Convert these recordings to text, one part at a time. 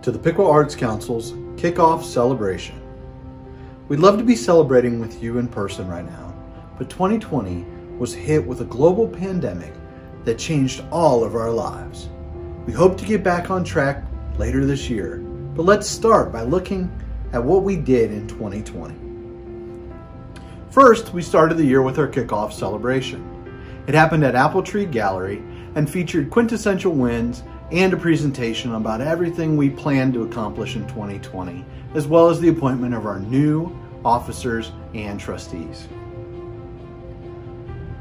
to the Piqua Arts Council's kickoff celebration. We'd love to be celebrating with you in person right now, but 2020 was hit with a global pandemic that changed all of our lives. We hope to get back on track later this year, but let's start by looking at what we did in 2020. First, we started the year with our kickoff celebration. It happened at Apple Tree Gallery and featured quintessential wins and a presentation about everything we planned to accomplish in 2020, as well as the appointment of our new officers and trustees.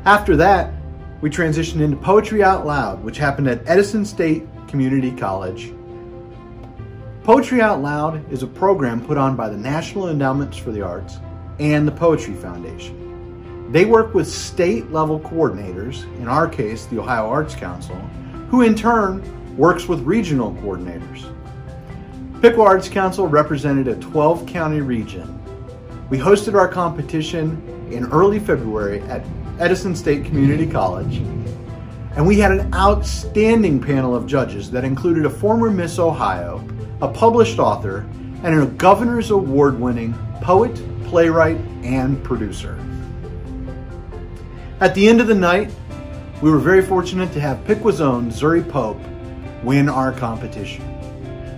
After that, we transitioned into Poetry Out Loud, which happened at Edison State Community College. Poetry Out Loud is a program put on by the National Endowments for the Arts and the Poetry Foundation. They work with state-level coordinators, in our case, the Ohio Arts Council, who in turn works with regional coordinators. Piqua Arts Council represented a 12-county region. We hosted our competition in early February at Edison State Community College, and we had an outstanding panel of judges that included a former Miss Ohio, a published author, and a Governor's Award-winning poet, playwright, and producer. At the end of the night, we were very fortunate to have Piqua's own Zuri Pope win our competition.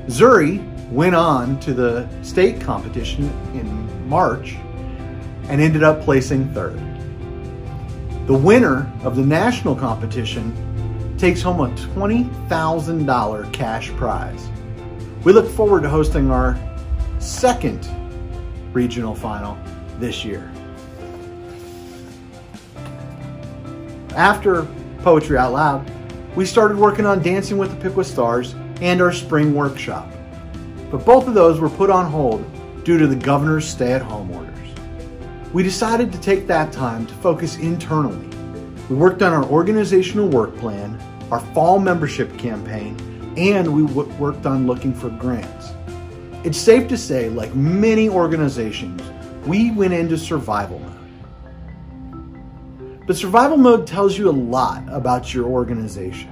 Zuri went on to the state competition in March and ended up placing third. The winner of the national competition takes home a $20,000 cash prize. We look forward to hosting our second regional final this year. After Poetry Out Loud, we started working on Dancing with the Piqua Stars and our spring workshop. But both of those were put on hold due to the governor's stay-at-home orders. We decided to take that time to focus internally. We worked on our organizational work plan, our fall membership campaign, and we worked on looking for grants. It's safe to say, like many organizations, we went into survival mode. But survival mode tells you a lot about your organization.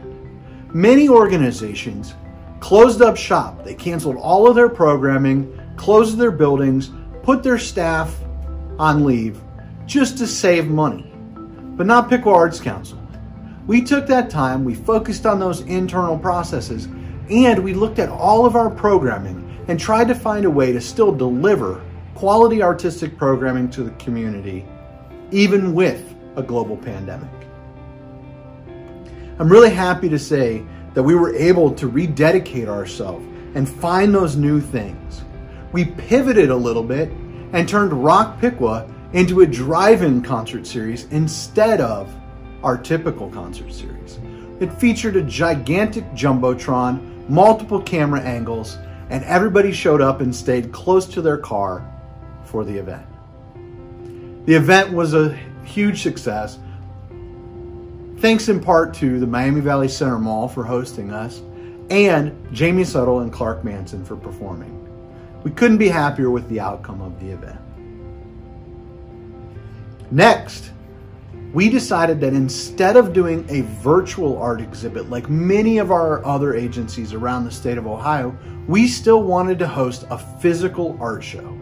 Many organizations closed up shop. They canceled all of their programming, closed their buildings, put their staff on leave just to save money. But not Piqua Arts Council. We took that time, we focused on those internal processes, and we looked at all of our programming and tried to find a way to still deliver quality artistic programming to the community, even with a global pandemic. I'm really happy to say that we were able to rededicate ourselves and find those new things. We pivoted a little bit and turned Rock Piqua into a drive-in concert series instead of our typical concert series. It featured a gigantic jumbotron, multiple camera angles, and everybody showed up and stayed close to their car for the event. The event was a huge success, thanks in part to the Miami Valley Center Mall for hosting us and Jamie Suttle and Clark Manson for performing. We couldn't be happier with the outcome of the event. Next, we decided that instead of doing a virtual art exhibit like many of our other agencies around the state of Ohio, we still wanted to host a physical art show.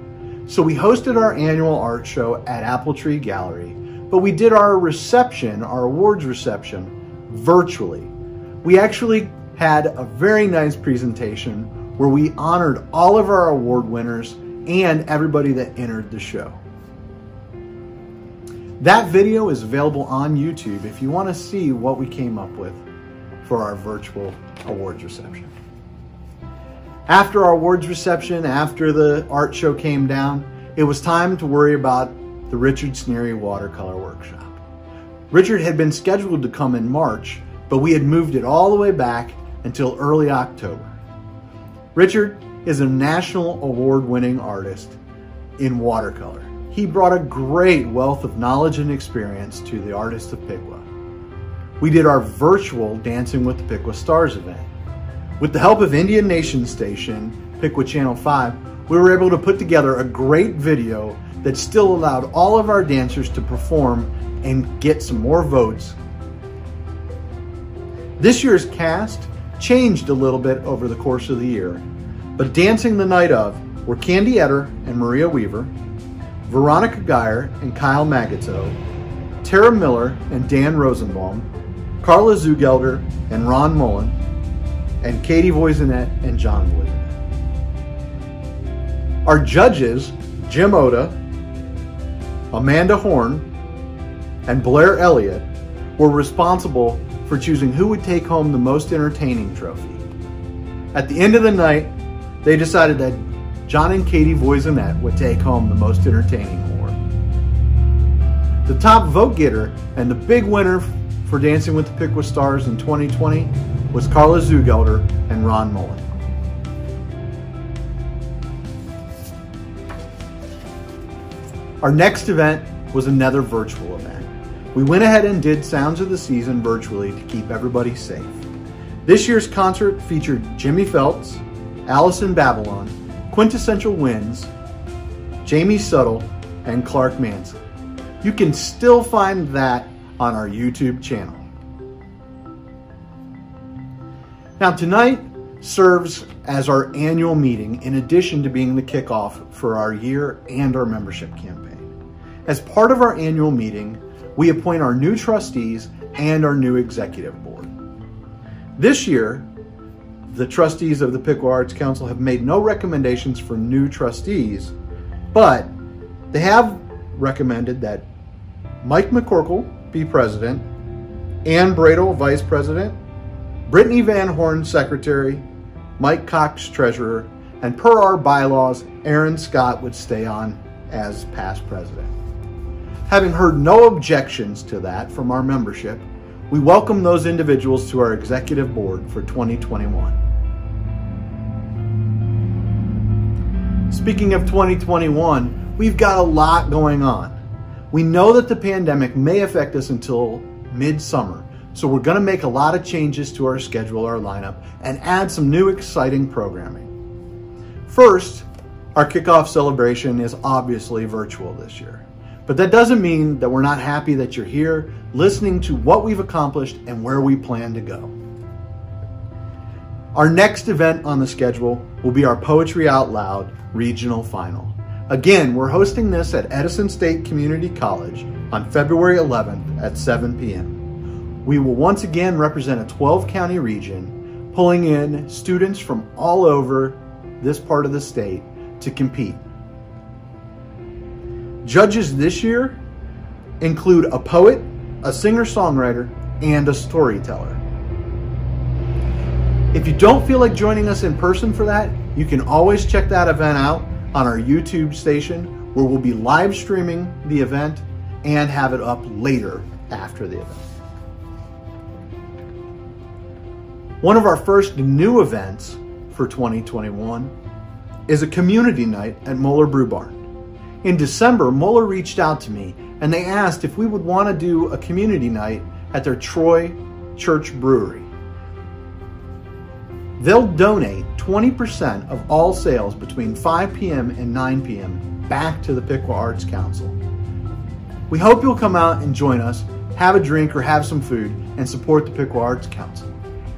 So we hosted our annual art show at Apple Tree Gallery, but we did our reception, our awards reception, virtually. We actually had a very nice presentation where we honored all of our award winners and everybody that entered the show. That video is available on YouTube if you want to see what we came up with for our virtual awards reception. After our awards reception, after the art show came down, it was time to worry about the Richard Sneery Watercolor Workshop. Richard had been scheduled to come in March, but we had moved it all the way back until early October. Richard is a national award-winning artist in watercolor. He brought a great wealth of knowledge and experience to the artists of Piqua. We did our virtual Dancing with the Piqua Stars event. With the help of Indian Nation Station, Piqua Channel 5, we were able to put together a great video that still allowed all of our dancers to perform and get some more votes. This year's cast changed a little bit over the course of the year, But dancing the night of were Candy Etter and Maria Weaver, Veronica Geyer and Kyle Magato, Tara Miller and Dan Rosenbaum, Carla Zugelder and Ron Mullen, and Katie Voisinette and John Voisinette. Our judges, Jim Oda, Amanda Horn, and Blair Elliott, were responsible for choosing who would take home the most entertaining trophy. At the end of the night, they decided that John and Katie Voisinette would take home the most entertaining award. The top vote getter and the big winner for Dancing with the Piqua Stars in 2020 was Carla Zugelder and Ron Mullen. Our next event was another virtual event. We went ahead and did Sounds of the Season virtually to keep everybody safe. This year's concert featured Jimmy Phelps, Allison Babylon, Quintessential Winds, Jamie Suttle, and Clark Manson. You can still find that on our YouTube channel. Now tonight serves as our annual meeting in addition to being the kickoff for our year and our membership campaign. As part of our annual meeting, we appoint our new trustees and our new executive board. This year, the trustees of the Piqua Arts Council have made no recommendations for new trustees, but they have recommended that Mike McCorkle be president, Ann Bradle vice president, Brittany Van Horn secretary, Mike Cox treasurer, and per our bylaws, Aaron Scott would stay on as past president. Having heard no objections to that from our membership, we welcome those individuals to our executive board for 2021. Speaking of 2021, we've got a lot going on. We know that the pandemic may affect us until mid-summer, so we're going to make a lot of changes to our schedule, our lineup, and add some new exciting programming. First, our kickoff celebration is obviously virtual this year. But that doesn't mean that we're not happy that you're here listening to what we've accomplished and where we plan to go. Our next event on the schedule will be our Poetry Out Loud Regional Final. Again, we're hosting this at Edison State Community College on February 11th at 7 p.m. We will once again represent a 12-county region, pulling in students from all over this part of the state to compete. Judges this year include a poet, a singer-songwriter, and a storyteller. If you don't feel like joining us in person for that, you can always check that event out on our YouTube station, where we'll be live streaming the event and have it up later after the event. One of our first new events for 2021 is a community night at Moeller Brew Barn. In December, Moeller reached out to me and they asked if we would want to do a community night at their Troy Church Brewery. They'll donate 20% of all sales between 5 p.m. and 9 p.m. back to the Piqua Arts Council. We hope you'll come out and join us, have a drink or have some food, and support the Piqua Arts Council.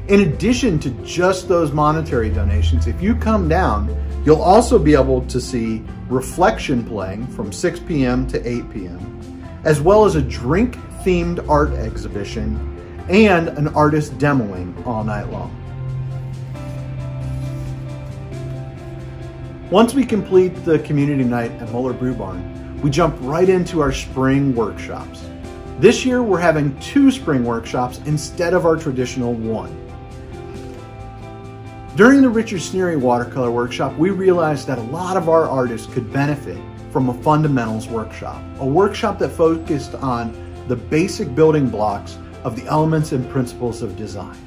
In addition to just those monetary donations, if you come down, you'll also be able to see Reflection playing from 6 p.m. to 8 p.m., as well as a drink-themed art exhibition and an artist demoing all night long. Once we complete the community night at Moeller Brew Barn, we jump right into our spring workshops. This year we're having 2 spring workshops instead of our traditional 1. During the Richard Sneery Watercolor Workshop, we realized that a lot of our artists could benefit from a fundamentals workshop, a workshop that focused on the basic building blocks of the elements and principles of design.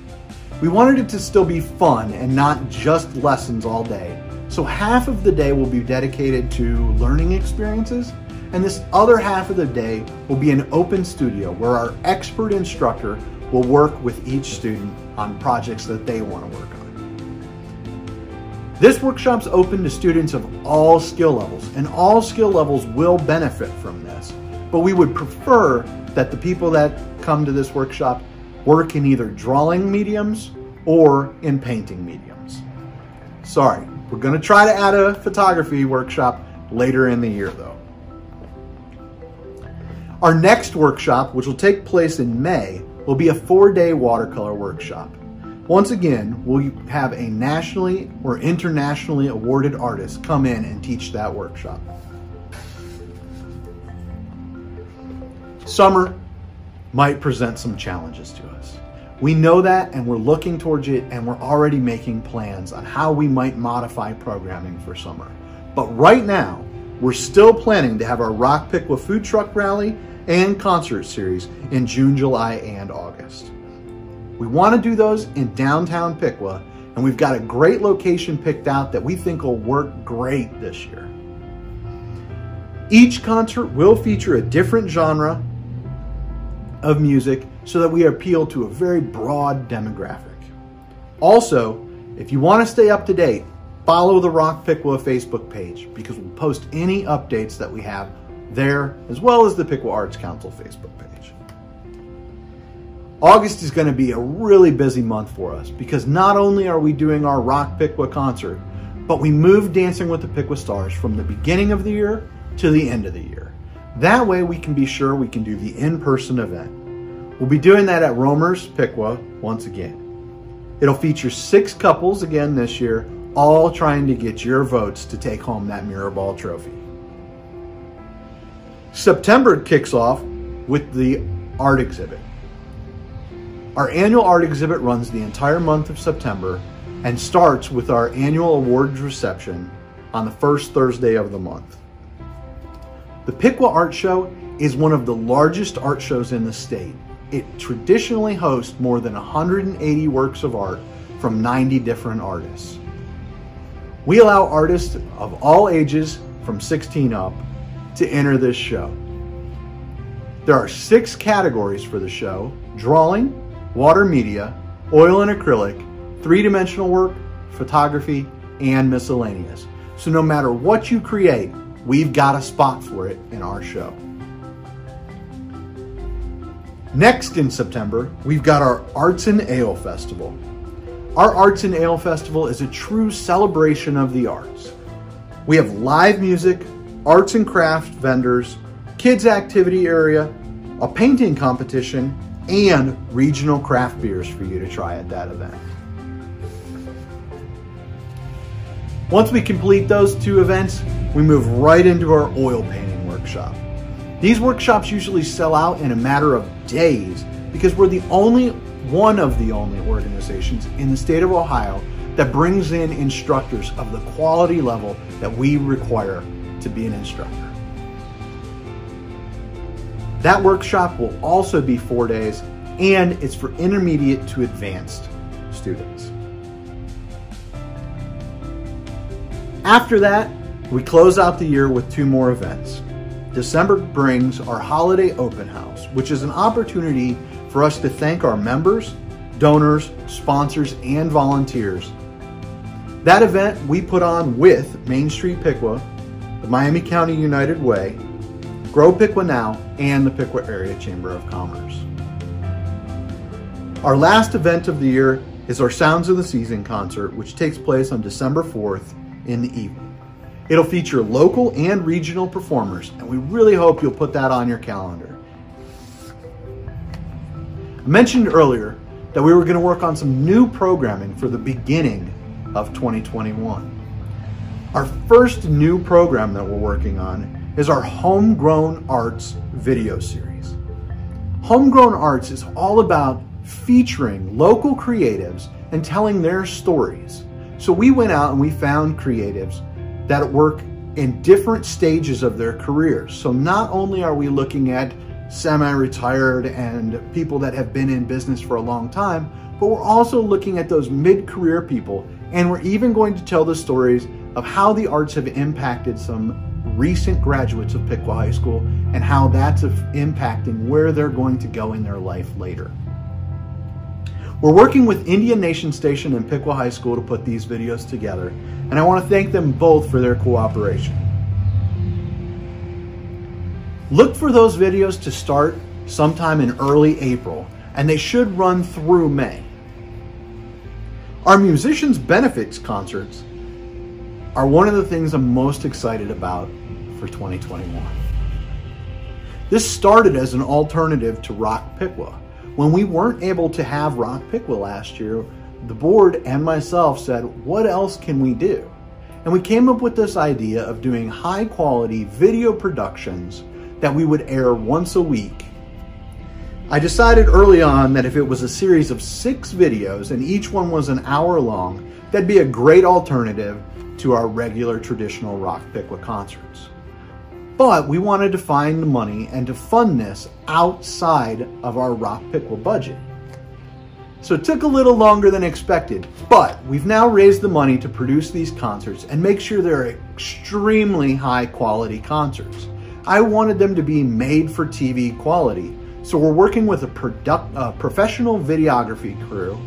We wanted it to still be fun and not just lessons all day, so half of the day will be dedicated to learning experiences, and this other half of the day will be an open studio where our expert instructor will work with each student on projects that they want to work on. This workshop's open to students of all skill levels, and all skill levels will benefit from this. But we would prefer that the people that come to this workshop work in either drawing mediums or in painting mediums. Sorry, We're going to try to add a photography workshop later in the year though. Our next workshop, which will take place in May, will be a 4-day watercolor workshop. Once again, we'll have a nationally or internationally awarded artist come in and teach that workshop. Summer might present some challenges to us. We know that, and we're looking towards it, and we're already making plans on how we might modify programming for summer. But right now, we're still planning to have our Rock Piqua food truck rally and concert series in June, July, and August. We want to do those in downtown Piqua, and we've got a great location picked out that we think will work great this year. Each concert will feature a different genre of music so that we appeal to a very broad demographic. Also, if you want to stay up to date, follow the Rock Piqua Facebook page because we'll post any updates that we have there, as well as the Piqua Arts Council Facebook page. August is going to be a really busy month for us because not only are we doing our Rock Piqua concert, but we moved Dancing with the Piqua Stars from the beginning of the year to the end of the year. That way we can be sure we can do the in-person event. We'll be doing that at Romer's Piqua once again. It'll feature 6 couples again this year, all trying to get your votes to take home that mirror ball trophy. September kicks off with the art exhibit. Our annual art exhibit runs the entire month of September and starts with our annual awards reception on the first Thursday of the month. The Piqua Art Show is one of the largest art shows in the state. It traditionally hosts more than 180 works of art from 90 different artists. We allow artists of all ages from 16 up to enter this show. There are 6 categories for the show: drawing, water media, oil and acrylic, 3-dimensional work, photography, and miscellaneous. So no matter what you create, we've got a spot for it in our show. Next in September, we've got our Arts and Ale Festival. Our Arts and Ale Festival is a true celebration of the arts. We have live music, arts and craft vendors, kids activity area, a painting competition, and regional craft beers for you to try at that event. Once we complete those 2 events, we move right into our oil painting workshop. These workshops usually sell out in a matter of days because we're one of the only organizations in the state of Ohio that brings in instructors of the quality level that we require to be an instructor. That workshop will also be 4 days, and it's for intermediate to advanced students. After that, we close out the year with 2 more events. December brings our Holiday Open House, which is an opportunity for us to thank our members, donors, sponsors, and volunteers. That event we put on with Main Street Piqua, the Miami County United Way, Grow Piqua Now, and the Piqua Area Chamber of Commerce. Our last event of the year is our Sounds of the Season concert, which takes place on December 4th in the evening. It'll feature local and regional performers, and we really hope you'll put that on your calendar. I mentioned earlier that we were going to work on some new programming for the beginning of 2021. Our first new program that we're working on is our Homegrown Arts video series. Homegrown Arts is all about featuring local creatives and telling their stories. So we went out and we found creatives that work in different stages of their careers. So not only are we looking at semi-retired and people that have been in business for a long time, but we're also looking at those mid-career people, and we're even going to tell the stories of how the arts have impacted some recent graduates of Piqua High School and how that's impacting where they're going to go in their life later. We're working with Indian Nation Station and Piqua High School to put these videos together, and I want to thank them both for their cooperation. Look for those videos to start sometime in early April, and they should run through May. Our musicians benefits concerts are one of the things I'm most excited about for 2021. This started as an alternative to Rock Piqua. When we weren't able to have Rock Piqua last year, the board and myself said, what else can we do? And we came up with this idea of doing high quality video productions that we would air once a week. I decided early on that if it was a series of 6 videos and each one was an hour long, that'd be a great alternative to our regular traditional Rock Piqua concerts. But we wanted to find the money and to fund this outside of our Rock Piqua budget. So it took a little longer than expected, but we've now raised the money to produce these concerts and make sure they're extremely high quality concerts. I wanted them to be made for TV quality, so we're working with a professional videography crew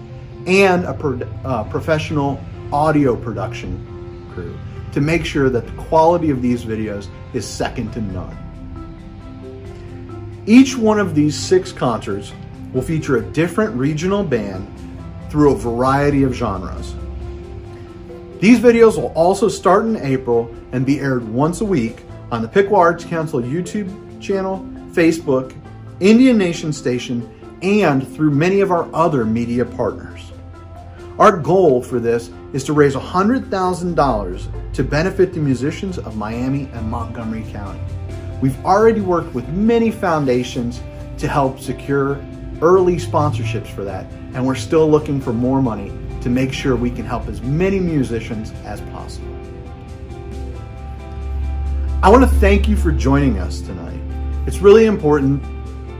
and a professional audio production crew to make sure that the quality of these videos is second to none. Each one of these 6 concerts will feature a different regional band through a variety of genres. These videos will also start in April and be aired once a week on the Piqua Arts Council YouTube channel, Facebook, Indian Nation Station, and through many of our other media partners. Our goal for this is to raise $100,000 to benefit the musicians of Miami and Montgomery County. We've already worked with many foundations to help secure early sponsorships for that, and we're still looking for more money to make sure we can help as many musicians as possible. I want to thank you for joining us tonight. It's really important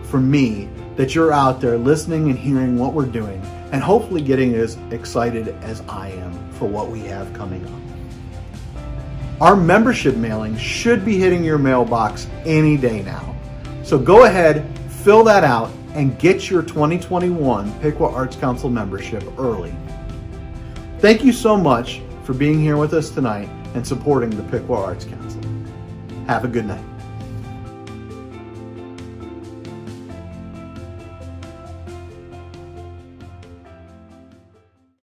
for me that you're out there listening and hearing what we're doing, and hopefully getting as excited as I am for what we have coming up. Our membership mailing should be hitting your mailbox any day now. So go ahead, fill that out, and get your 2021 Piqua Arts Council membership early. Thank you so much for being here with us tonight and supporting the Piqua Arts Council. Have a good night.